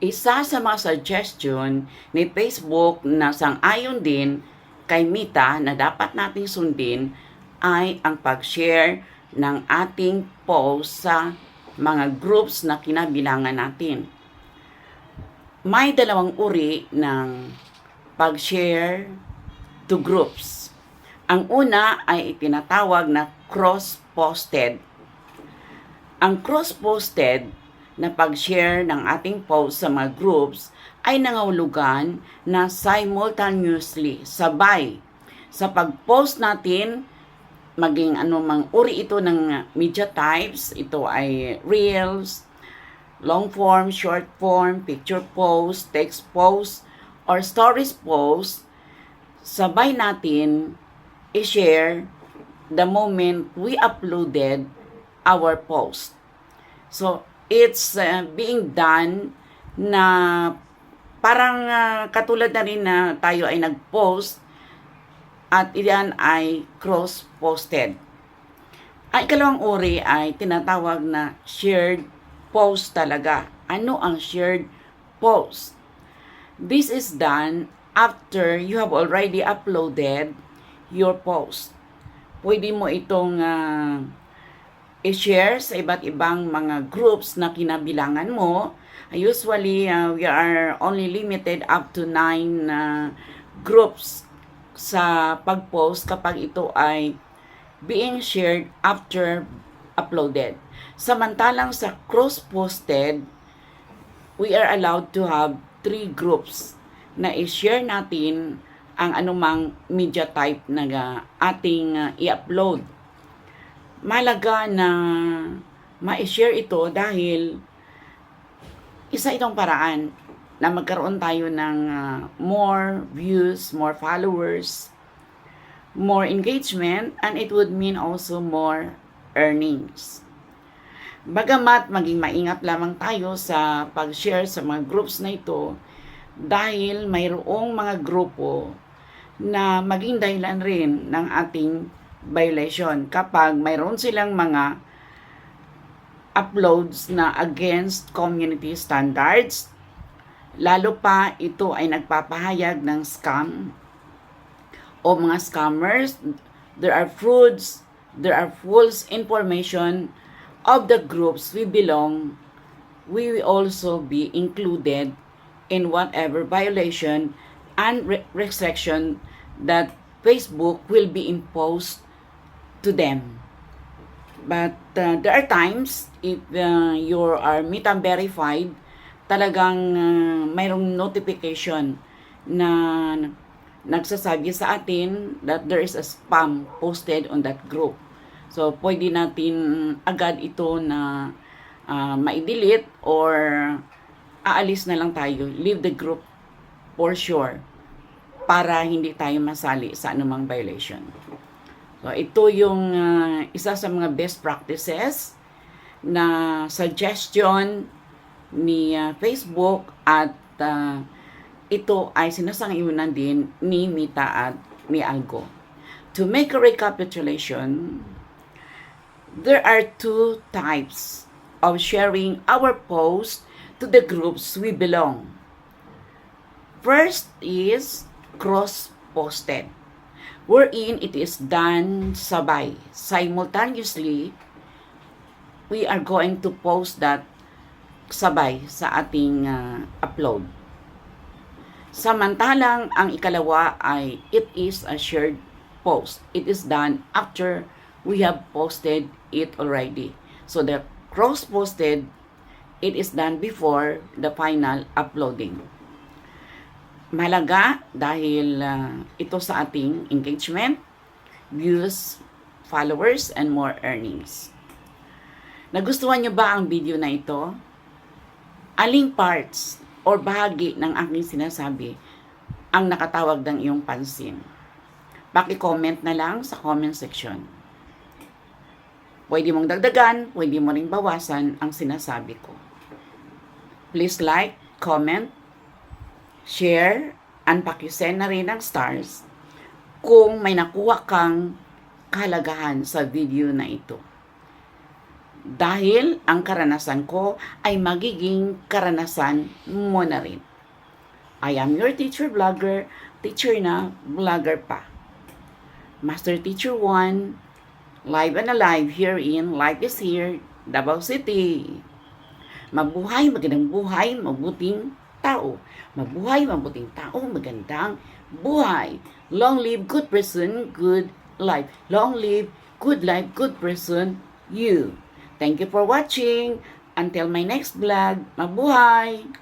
Isa sa mga suggestion ni Facebook na sang-ayon din kay Meta na dapat nating sundin ay ang pag-share ng ating post sa mga groups na kinabilangan natin. May dalawang uri ng pag-share to groups. Ang una ay itinatawag na cross-posted. Ang cross-posted na pag-share ng ating post sa mga groups ay nangahulugan na simultaneously, sabay. Sa pag-post natin, maging anumang uri ito ng media types, ito ay reels, long form, short form, picture post, text post, or stories post, sabay natin i-share the moment we uploaded our post. So, it's being done na parang katulad na rin na tayo ay nag-post at iyan ay cross-posted. Ang ikalawang uri ay tinatawag na shared post talaga. Ano ang shared post? This is done after you have already uploaded your post. Pwede mo itong i-share sa iba't ibang mga groups na kinabilangan mo. Usually, we are only limited up to 9 groups sa pag-post kapag ito ay being shared after uploaded. Samantalang sa cross-posted, we are allowed to have 3 groups na i-share natin ang anumang media type na ating i-upload. Malaga na ma-share ito dahil isa itong paraan na magkaroon tayo ng more views, more followers, more engagement, and it would mean also more earnings. Bagamat maging maingat lamang tayo sa pag-share sa mga groups na ito dahil mayroong mga grupo na maging dahilan rin ng ating violation kapag mayroon silang mga uploads na against community standards, lalo pa ito ay nagpapahayag ng scam o mga scammers. There are frauds, there are false information of the groups we belong. We will also be included in whatever violation and restriction that Facebook will be imposed to them. But there are times if you are Meta verified, talagang mayroong notification na nagsasabi sa atin that there is a spam posted on that group. So, pwede natin agad ito na ma-delete or aalis na lang tayo. Leave the group for sure para hindi tayo masali sa anumang violation. So, ito yung isa sa mga best practices na suggestion ni Facebook at ito ay sinasang-iunan din ni Meta at ni Algo. To make a recapitulation, there are 2 types of sharing our post to the groups we belong. First is cross-posted, wherein it is done sabay. Simultaneously, we are going to post that sabay sa ating upload. Samantalang ang ikalawa ay it is a shared post. It is done after we have posted it already. So the cross-posted, it is done before the final uploading. Mahalaga dahil ito sa ating engagement, views, followers, and more earnings. Nagustuhan nyo ba ang video na ito? Aling parts or bahagi ng aking sinasabi ang nakatawag ng iyong pansin? Paki-comment na lang sa comment section. Pwede mong dagdagan, pwede mo ring bawasan ang sinasabi ko. Please like, comment, share, and paki-send na rin ng stars kung may nakuha kang kahalagahan sa video na ito. Dahil ang karanasan ko ay magiging karanasan mo na rin. I am your teacher vlogger, teacher na, vlogger pa. Master Teacher 1, live and alive here in Life is Here, Davao City. Mabuhay, magandang buhay, mabuting tao. Mabuhay, mabuting tao, magandang buhay. Long live good person, good life. Long live good life, good person, you. Thank you for watching. Until my next vlog, mabuhay!